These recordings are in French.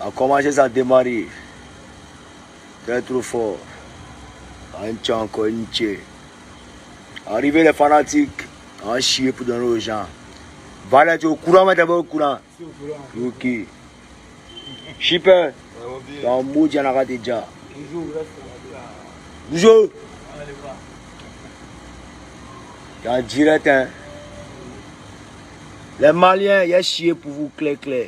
a commencé à démarrer. Très trop fort. Un tchè encore, une tchè. Arrivé les fanatiques, en chier pour donner aux gens. Voilà, tu es au courant, mais d'abord au courant. Ok. Shipper, dans le mot, il y en a déjà. Bonjour. En direct, hein. Les Maliens, il y a chier pour vous, clair.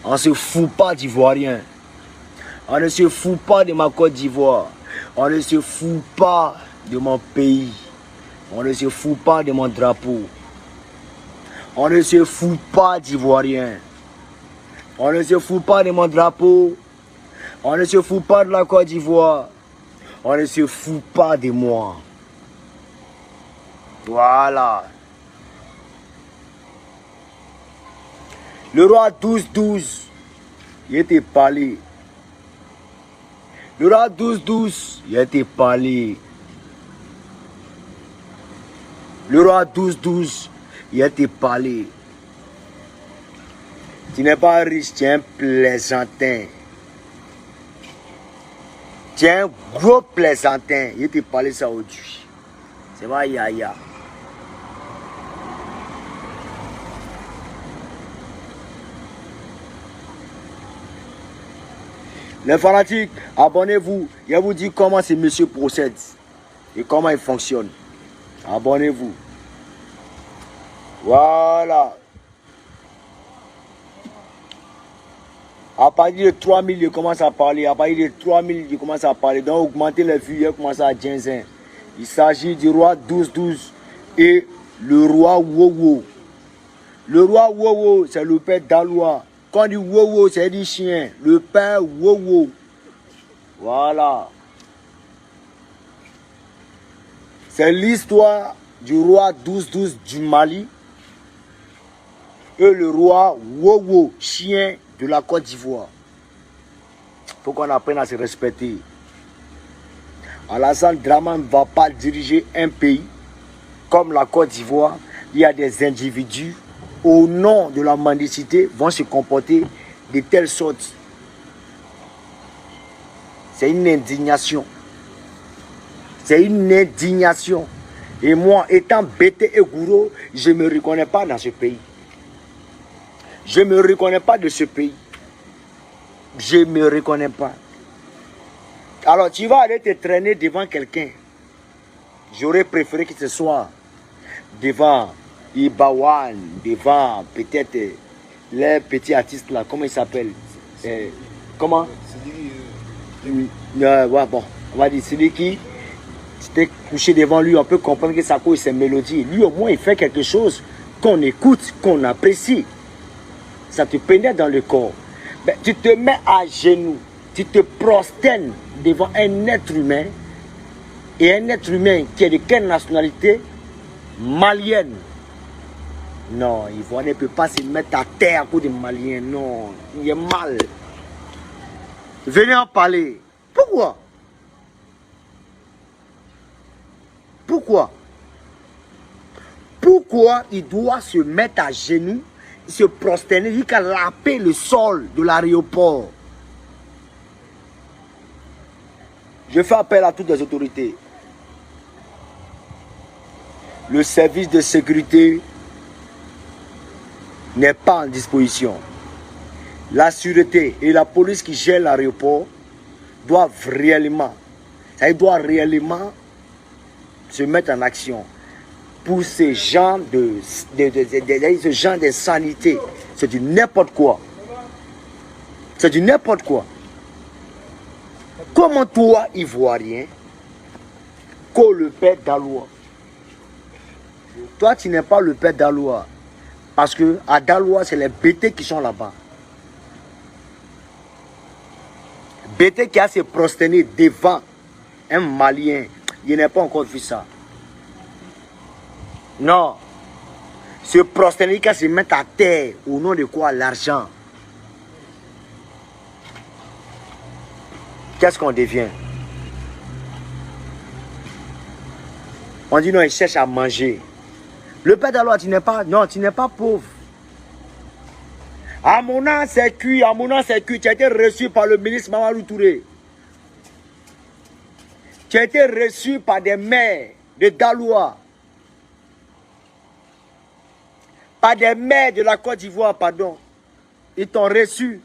On ne se fout pas d'Ivoiriens. On ne se fout pas de ma Côte d'Ivoire. On ne se fout pas de mon pays. On ne se fout pas de mon drapeau. On ne se fout pas d'Ivoiriens. On ne se fout pas de mon drapeau. On ne se fout pas de la Côte d'Ivoire. On ne se fout pas de moi. Voilà. Le roi 12-12, il était parlé. Le roi 12-12, il était parlé. Le roi 12-12, il était parlé. Tu n'es pas riche, tu es un plaisantin. Tu es un gros plaisantin. Il était parlé ça aujourd'hui. C'est pas yaya. Les fanatiques, abonnez-vous. Je vous dis comment ce monsieur procède et comment il fonctionne. Abonnez-vous. Voilà. À partir de 3000, il commence à parler. À partir de 3000, il commence à parler. Donc, augmenter les vues, il commence à ginzin. Il s'agit du roi 12-12 et le roi Wowo. Le roi Wowo, c'est le père d'Aloua. Quand on dit Wowo, c'est du chien. Le père Wowo. Voilà. C'est l'histoire du roi 12-12 du Mali et le roi Wowo, chien de la Côte d'Ivoire. Il faut qu'on apprenne à se respecter. Alassane Dramane ne va pas diriger un pays comme la Côte d'Ivoire. Il y a des individus au nom de la mendicité vont se comporter de telle sorte. C'est une indignation. C'est une indignation. Et moi, étant Bété et Gouro, je ne me reconnais pas dans ce pays. Je ne me reconnais pas de ce pays. Je ne me reconnais pas. Alors, tu vas aller te traîner devant quelqu'un. J'aurais préféré que ce soit devant Ibawan, devant peut-être les petits artistes là, comment ils s'appellent? Comment? Ouais, bon, on va dire celui qui s'était couché devant lui, on peut comprendre que ça cause ses mélodies. Lui au moins il fait quelque chose qu'on écoute, qu'on apprécie. Ça te pénètre dans le corps. Ben, tu te mets à genoux, tu te prosternes devant un être humain, et un être humain qui est de quelle nationalité? Malienne. Non, Ivoire ne peut pas se mettre à terre à cause des Maliens. Non, il est mal. Venez en parler. Pourquoi? Pourquoi? Pourquoi il doit se mettre à genoux, se prosterner jusqu'à laper le sol de l'aéroport? Je fais appel à toutes les autorités. Le service de sécurité n'est pas en disposition. La sûreté et la police qui gère l'aéroport doivent réellement, se mettre en action pour ce genre de sanité. C'est du n'importe quoi. C'est du n'importe quoi. Comment toi, Ivoirien, que le père d'Aloua? Toi, tu n'es pas le père d'Aloua. Parce que à Daloa, c'est les BT qui sont là-bas. BT qui a se prosterné devant un Malien. Je n'ai pas encore vu ça. Non. Se prosterner qui se met à terre au nom de quoi? L'argent. Qu'est-ce qu'on devient? On dit non, il cherche à manger. Le père d'Aloa, tu n'es pas... Non, tu n'es pas pauvre. À mon âge, c'est cuit. À mon âge, c'est cuit. Tu as été reçu par le ministre Mamadou Touré. Tu as été reçu par des maires de Daloa. Par des maires de la Côte d'Ivoire, pardon. Ils t'ont reçu.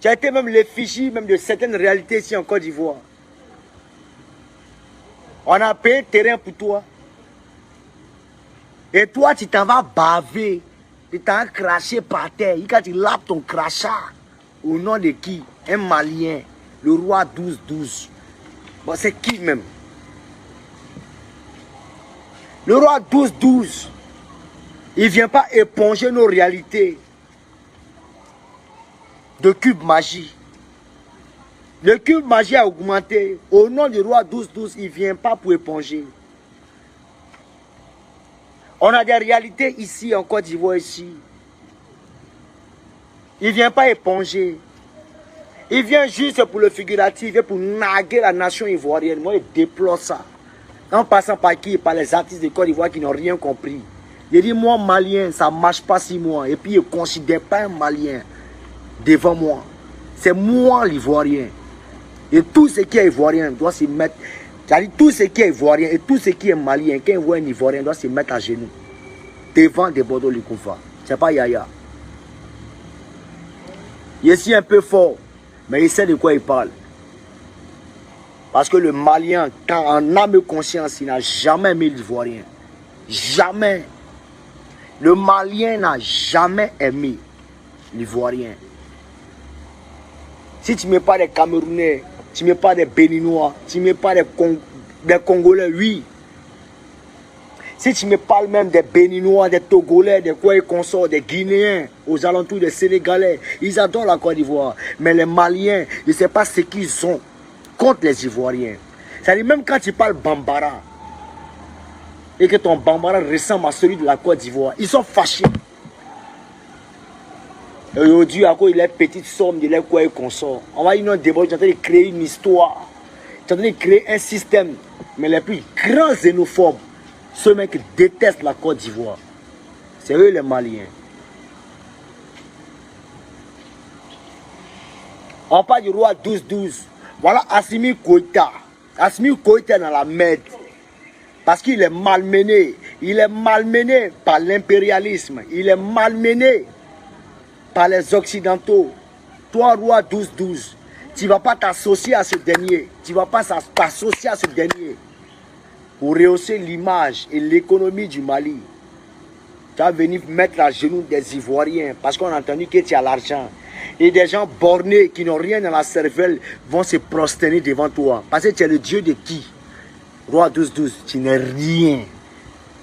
Tu as été même l'effigie même de certaines réalités ici en Côte d'Ivoire. On a payé terrain pour toi. Et toi, tu t'en vas baver. Tu t'en vas cracher par terre. Quand tu lapes ton crachat, au nom de qui? Un Malien, le roi 12-12. Bon, c'est qui même? Le roi 12-12. Il ne vient pas éponger nos réalités de cube magie. Le cube magie a augmenté. Au nom du roi 12-12, il ne vient pas pour éponger. On a des réalités ici, en Côte d'Ivoire, ici. Il ne vient pas éponger. Il vient juste pour le figuratif et pour naguer la nation ivoirienne. Moi, je déplore ça. En passant par qui? Par les artistes de Côte d'Ivoire qui n'ont rien compris. Il dit, moi, Malien, ça ne marche pas 6 mois. Et puis, il ne considère pas un Malien devant moi. C'est moi, l'Ivoirien. Et tout ce qui est Ivoirien doit se mettre... C'est-à-dire, tout ce qui est Ivoirien et tout ce qui est Malien, quand il voit un Ivoirien, doit se mettre à genoux. Devant des Bordeaux Likoufa. C'est pas Yaya. Il est si un peu fort, mais il sait de quoi il parle. Parce que le Malien, quand en âme et conscience, il n'a jamais aimé l'Ivoirien. Jamais. Le Malien n'a jamais aimé l'Ivoirien. Si tu ne mets pas des Camerounais, tu ne mets pas des Béninois, tu ne mets pas des Congolais, oui. Si tu me parles même des Béninois, des Togolais, des quoi et consorts, des Guinéens, aux alentours des Sénégalais, ils adorent la Côte d'Ivoire. Mais les Maliens, je ne sais pas ce qu'ils ont contre les Ivoiriens. C'est-à-dire même quand tu parles Bambara, et que ton Bambara ressemble à celui de la Côte d'Ivoire, ils sont fâchés. Aujourd'hui, à quoi il est petite somme, il est quoi et consort. On va y avoir un débat, tu es en train de créer une histoire. Tu es en train de créer un système. Mais les plus grands xénophobes, ceux mecs qui détestent la Côte d'Ivoire, c'est eux les Maliens. On parle du roi 12-12. Voilà Assimi Goïta. Assimi Goïta est dans la merde. Parce qu'il est malmené. Il est malmené par l'impérialisme. Il est malmené par les Occidentaux. Toi, roi 12-12, tu ne vas pas t'associer à ce dernier. Tu ne vas pas t'associer à ce dernier. Pour rehausser l'image et l'économie du Mali. Tu vas venir mettre à genoux des Ivoiriens parce qu'on a entendu que tu as l'argent. Et des gens bornés qui n'ont rien dans la cervelle vont se prosterner devant toi. Parce que tu es le Dieu de qui? Roi 12-12, tu n'es rien.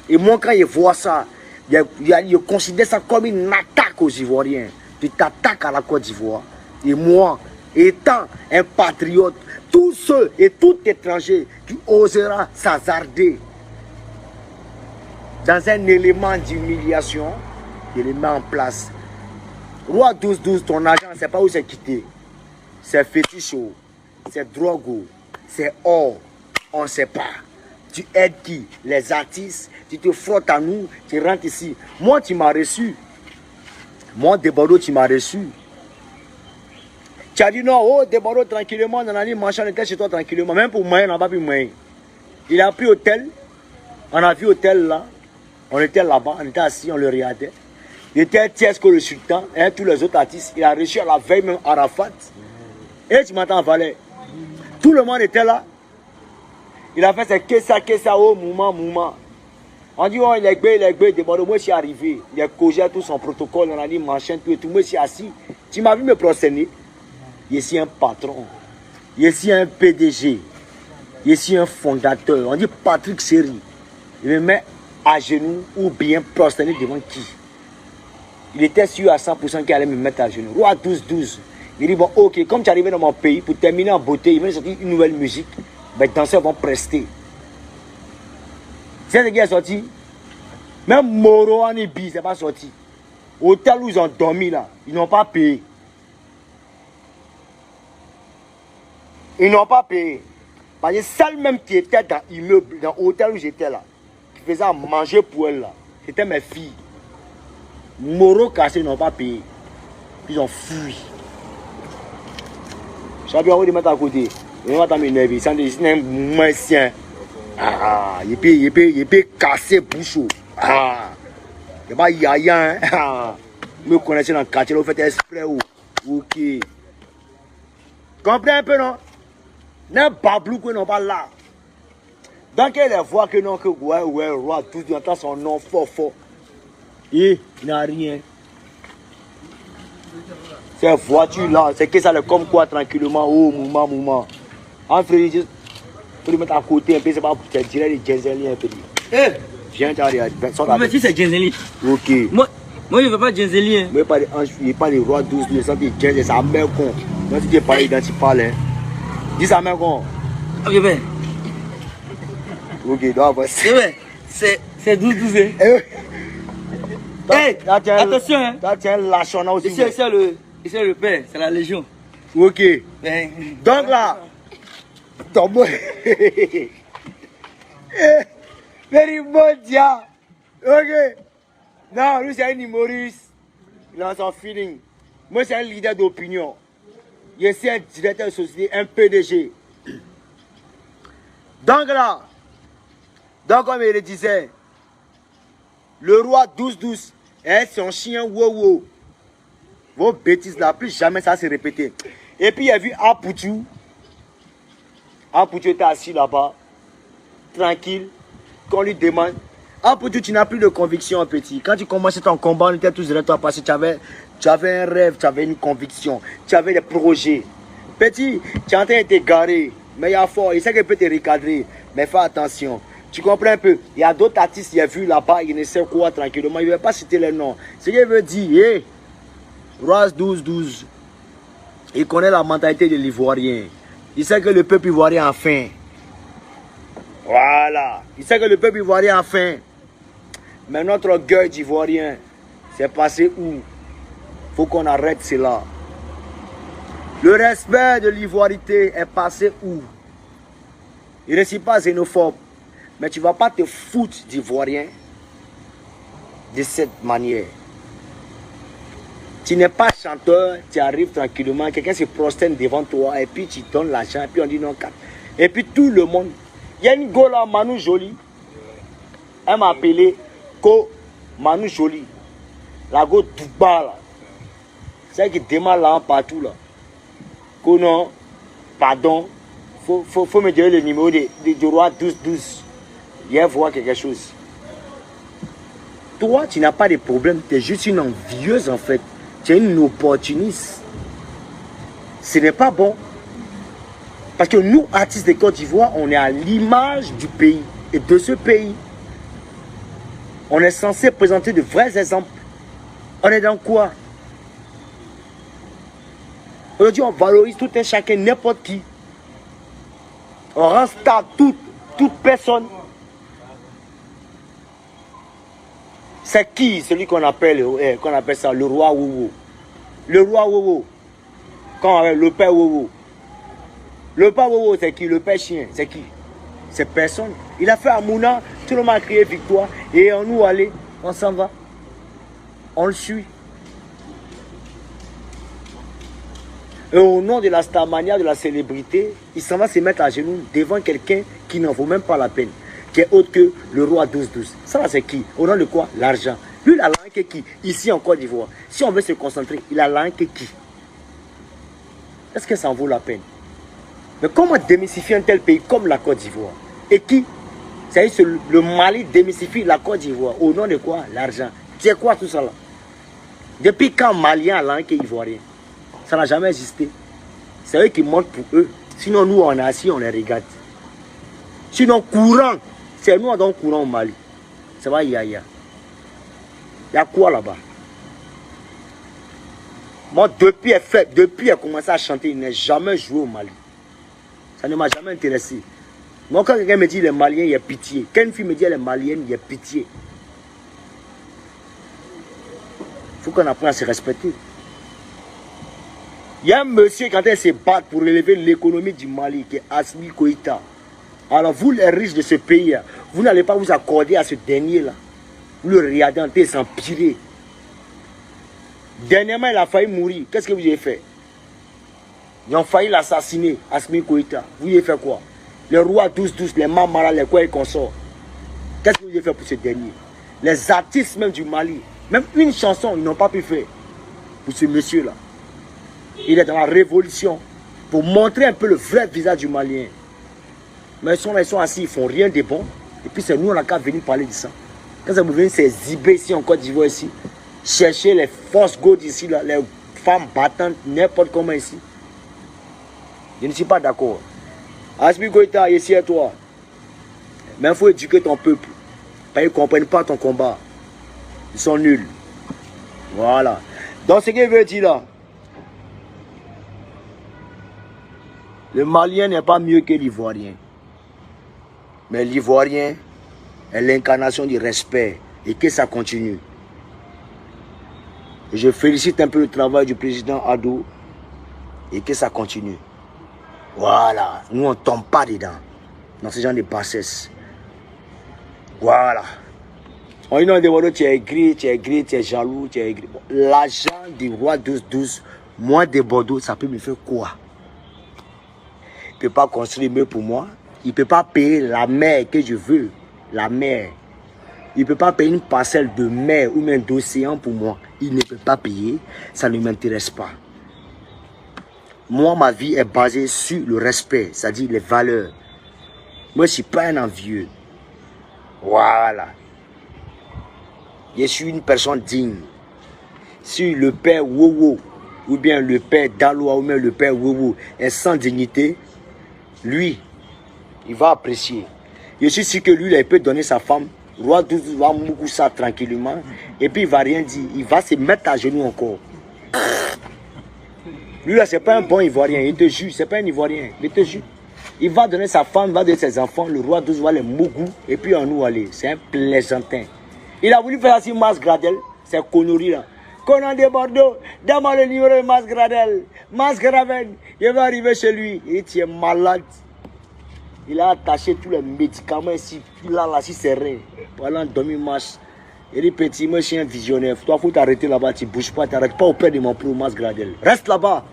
Et moi, quand je vois ça, je considère ça comme une attaque aux Ivoiriens. Tu t'attaques à la Côte d'Ivoire. Et moi, étant un patriote, tous ceux et tout étranger qui osera s'hasarder dans un élément d'humiliation, je le mets en place. Roi 12-12, ton argent, c'est pas où c'est quitté. C'est féticho, c'est drogue, c'est or, on ne sait pas. Tu aides qui? Les artistes, tu te frottes à nous, tu rentres ici. Moi, tu m'as reçu. Moi, Debordeaux, tu m'as reçu. Tu as dit non, oh, Debordeaux, tranquillement, on a dit, machin, on était chez toi tranquillement. Même pour moi, on n'a pas pu moyen. Il a pris hôtel. On a vu hôtel là. On était là-bas, on était assis, on le regardait. Il était tiers que le sultan et tous les autres artistes. Il a reçu à la veille même Arafat. Et tu m'entends, Valais. Tout le monde était là. Il a fait c'est ça, oh, mouma. On dit, oh, il est gbé, Debordeaux, moi je suis arrivé. Il a causé tout son protocole, on a dit, machin, tout et tout. Moi je suis assis. Tu m'as vu me prosterner. Je suis un patron. Je suis un PDG. Je suis un fondateur. On dit Patrick Seri. Il me met à genoux ou bien prosterner devant qui? Il était sûr à 100% qu'il allait me mettre à genoux. Roi 12-12. Il dit, bon, ok, comme tu es arrivé dans mon pays, pour terminer en beauté, il va sortir une nouvelle musique. Les danseurs vont prester. C'est ce qui est sorti. Même Moro en Ibi, c'est pas sorti. Hôtel où ils ont dormi là, ils n'ont pas payé. Ils n'ont pas payé. Parce que celle même qui était dans l'immeuble, dans l'hôtel où j'étais là, faisais à manger pour elle là. C'était mes filles. Moreau cassé, ils n'ont pas payé. Ils ont fui. J'ai bien envie de mettre à côté. Ils vont m'énerver. C'est un mancien. Ah, il peut casser bouche. Ah, il n'y a pas yaya. Ah, me connaissez dans le quartier, vous faites exprès. Ok. Comprenez un peu, non? N'est pas blou que non pas là. Donc elle voit que non, que ouais, roi, tout entend son nom fort. Et il n'a rien. Cette voiture là, c'est que ça le comme quoi tranquillement. Oh, mouma. En frère, juste pour le mettre à côté un peu, c'est pas pour te dire les Genzeli un peu. Eh! Viens, t'arrives. Mais si c'est Genzeli. Ok. Moi, je ne veux pas Genzeli. Hein. Moi, il pas les rois 12, le sang de Genzeli, c'est un mec con. Quand tu parles, quand tu parles, dis ça, mec con. Ok, ben. Ok, donc, c'est 12-12. Hey, attention, hein. Toi, tu es un lâchon aussi. Ici, c'est le père, c'est la légion. Ok. Ben, donc là, ton mot. Very bon dia. Ok. Non, lui c'est un humoriste. Il a son feeling. Moi c'est un leader d'opinion. Je suis un directeur de société, un PDG. Donc là, donc comme il le disait, le roi 12-12 est son chien wow. Vos bêtises là, plus jamais ça se répéter. Et puis il a vu Apoutou. Apoutou était assis là-bas, tranquille. Qu'on lui demande, Apoutou, tu n'as plus de conviction, petit. Quand tu commençais ton combat, on était tous directeurs parce que tu avais un rêve, tu avais une conviction, tu avais des projets. Petit, tu es en train de t'égarer, mais il y a fort, il sait qu'il peut te recadrer, mais fais attention. Tu comprends un peu? Il y a d'autres artistes qui ont vu là-bas, ils ne savent quoi tranquillement, il ne veut pas citer les noms. Ce qu'il veut dire, hey, Roi 12-12, il connaît la mentalité de l'Ivoirien. Il sait que le peuple ivoirien a faim. Voilà. Il sait que le peuple ivoirien a faim. Mais notre orgueil d'ivoirien, c'est passé où? Il faut qu'on arrête cela. Le respect de l'ivoirité est passé où? Il ne suis pas xénophobe. Mais tu ne vas pas te foutre d'ivoirien de cette manière. Tu n'es pas chanteur, tu arrives tranquillement, quelqu'un se prosterne devant toi et puis tu donnes l'argent et puis on dit non, 4. Et puis tout le monde. Il y a une go là, Manu Jolie. Elle m'a appelé Ko Manu Jolie. La go Douba là. C'est qui démarre là partout là. Ko non, pardon. Faut me donner le numéro du roi 12-12. Viens voir quelque chose. Toi, tu n'as pas de problème. Tu es juste une envieuse en fait. Tu es une opportuniste. Ce n'est pas bon. Parce que nous, artistes de Côte d'Ivoire, on est à l'image du pays et de ce pays. On est censé présenter de vrais exemples. On est dans quoi? Aujourd'hui, on valorise tout un chacun, n'importe qui. On rend star toute personne. C'est qui celui qu'on appelle ça le roi Wowo? Le roi Wowo. Quand on appelle le père Wowo. Le père Wowo, c'est qui? Le père chien, c'est qui? C'est personne. Il a fait à Mouna, tout le monde a crié victoire. Et on nous allait, on s'en va. On le suit. Et au nom de la starmania, de la célébrité, il s'en va se mettre à genoux devant quelqu'un qui n'en vaut même pas la peine. Qui est autre que le roi 12-12. Ça là c'est qui? Au nom de quoi? L'argent. Lui il a langue qui? Ici en Côte d'Ivoire. Si on veut se concentrer, il a langue qui? Est-ce que ça en vaut la peine? Mais comment démystifier un tel pays comme la Côte d'Ivoire? Et qui? C'est le Mali démystifie la Côte d'Ivoire. Au nom de quoi? L'argent. C'est quoi tout ça là? Depuis quand Malien a langue ivoirien? Ça n'a jamais existé. C'est eux qui montent pour eux. Sinon nous on est assis, on les regarde. Sinon courant. C'est nous dans le courant au Mali. Ça va, yaya. Il y a quoi là-bas? Moi, depuis elle a commencé à chanter, il n'a jamais joué au Mali. Ça ne m'a jamais intéressé. Moi, quand quelqu'un me dit les Maliens, il y a pitié. Quand une fille me dit les Maliennes, il y a pitié. Il faut qu'on apprenne à se respecter. Il y a un monsieur qui est en train de se battre pour relever l'économie du Mali, qui est Asmi Koïta. Alors vous les riches de ce pays, vous n'allez pas vous accorder à ce dernier-là. Vous le regardez en train de s'empirer. Dernièrement, il a failli mourir. Qu'est-ce que vous avez fait? Ils ont failli l'assassiner, Assimi Goïta. Vous avez fait quoi? Les rois 12-12, les mamara, les quoi et consorts. Qu'est-ce que vous avez fait pour ce dernier? Les artistes même du Mali, même une chanson, ils n'ont pas pu faire pour ce monsieur-là. Il est dans la révolution pour montrer un peu le vrai visage du Malien. Mais ils sont assis, ils font rien de bon. Et puis c'est nous, on n'a qu'à venir parler de ça. Quand ça vous vient s'exhiber ici en Côte d'Ivoire, ici, chercher les forces gaudes ici, là, les femmes battantes, n'importe comment ici. Je ne suis pas d'accord. Assimi Goïta, ici à toi. Mais il faut éduquer ton peuple. Ils ne comprennent pas ton combat. Ils sont nuls. Voilà. Donc ce qu'il veut dire là, le Malien n'est pas mieux que l'Ivoirien. Mais l'Ivoirien est l'incarnation du respect et que ça continue. Et je félicite un peu le travail du président Ado et que ça continue. Voilà. Nous on ne tombe pas dedans. Dans ce genre de bassesse. Voilà. On dit non, tu es aigri, tu es jaloux, tu es aigri. Bon, l'argent du roi 12-12, moi de Bordeaux, ça peut me faire quoi? Il ne peut pas construire mieux pour moi. Il ne peut pas payer la mer que je veux. La mer. Il ne peut pas payer une parcelle de mer ou même d'océan pour moi. Il ne peut pas payer. Ça ne m'intéresse pas. Moi, ma vie est basée sur le respect, c'est-à-dire les valeurs. Moi, je ne suis pas un envieux. Voilà. Je suis une personne digne. Si le père Wowo, ou bien le père Daloa, ou bien le père Wowo est sans dignité, lui, il va apprécier. Je suis sûr que lui, il peut donner sa femme, roi 12 va mourir ça tranquillement, et puis il ne va rien dire. Il va se mettre à genoux encore. Lui là, ce n'est pas un bon Ivoirien, il te jure, ce n'est pas un Ivoirien, il te jure. Il va donner sa femme, il va donner ses enfants, le roi 12 va les mougou, et puis en nous aller. C'est un plaisantin. Il a voulu faire ainsi Mas Gradel, c'est connerie là. Conan de Bordeaux, donne-moi le numéro de Mas Gradel, Mas Graven, il va arriver chez lui. Il dit, tu es malade. Il a attaché tous les médicaments ici, là, si c'est rien. Voilà, un demi-marche. Il dit, petit, moi je suis un visionnaire. Toi, il faut t'arrêter là-bas, tu ne bouges pas, tu n'arrêtes pas au père de mon pro Mas Gradel. Reste là-bas.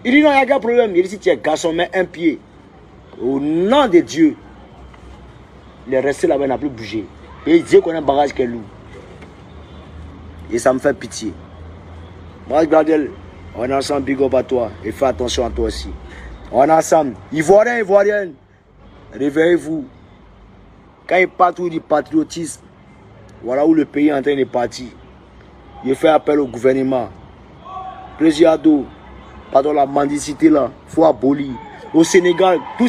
Il dit, non, il n'y a aucun problème. Il dit, si tu es garçon, mets un pied. Au nom de Dieu, il est resté là-bas, il n'a plus bougé. Et il dit qu'on a un barrage qui est lourd. Et ça me fait pitié. Mas Gradel, on est ensemble, big up à toi. Et fais attention à toi aussi. On est ensemble. Ivoiriens, Ivoiriennes, réveillez-vous. Quand il parle du patriotisme, voilà où le pays est en train de partir. Il fait appel au gouvernement. Président Ado, pardon, la mendicité là, il faut abolir. Au Sénégal, tout